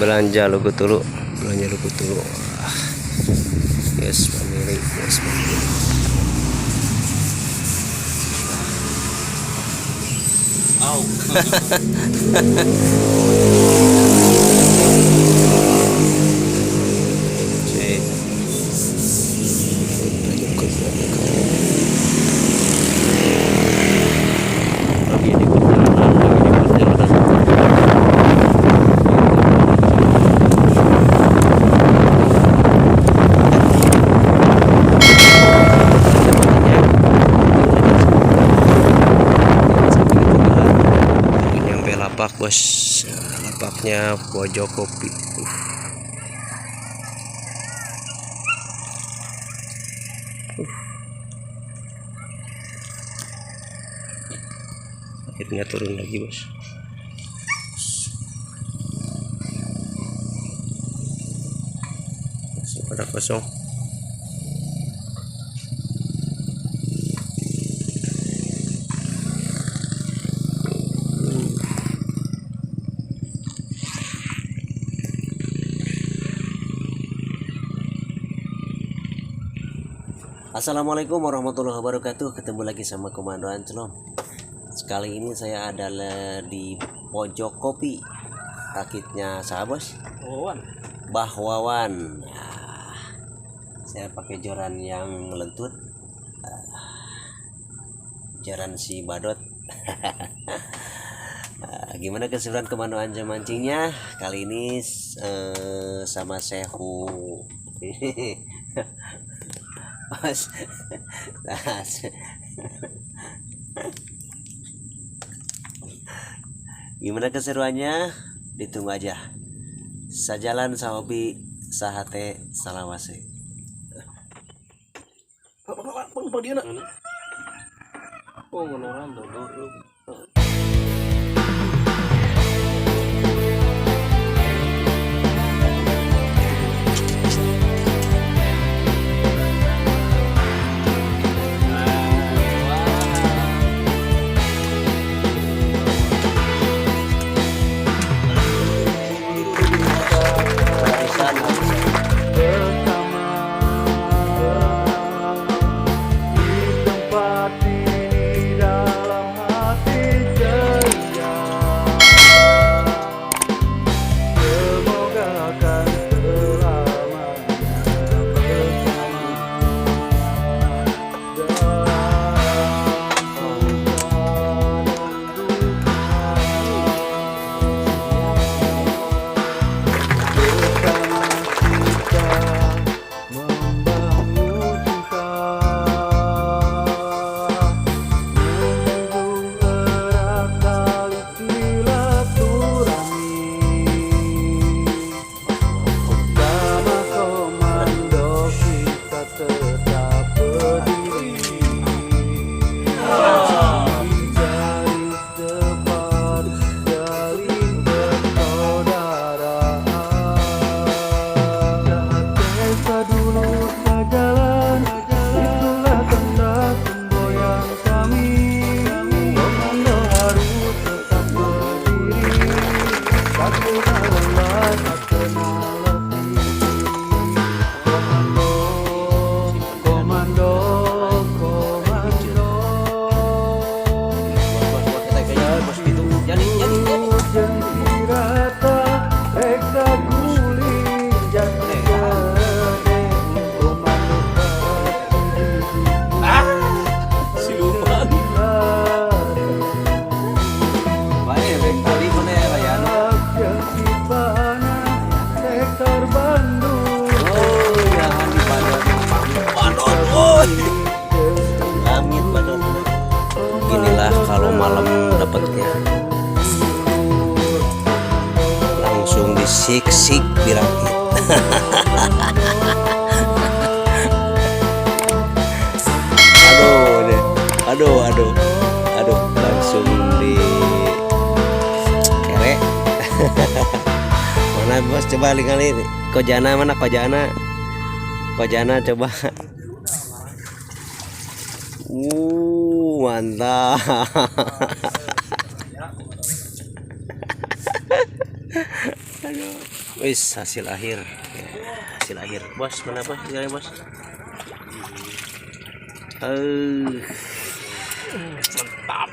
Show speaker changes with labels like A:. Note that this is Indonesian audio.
A: belanja lugu tulu yes family.
B: Au.
A: Lapak bos, lapaknya pojok kopi. Akhirnya turun lagi bos. Pada kosong. Assalamualaikum warahmatullahi wabarakatuh. Ketemu lagi sama Komando Ancelom. Sekali ini saya adalah di pojok kopi. Rakitnya sahabat bos? Bah Wawan. Nah, saya pakai joran yang melentut. Joran si Badot. Gimana keseruan Komando Ancelom mancingnya? Kali ini sama Sehu. Gimana keseruannya? Ditunggu aja. Sajalan sahobi sahate salawase. Inilah kalau malam dapatnya langsung disik-sik dirakit. aduh langsung di kere. Mana bos, coba kali kojana mana kojana coba. Mantap. Wis hasil akhir. Ya, hasil akhir. Bos, mana bos? Gimana bos? Mantap.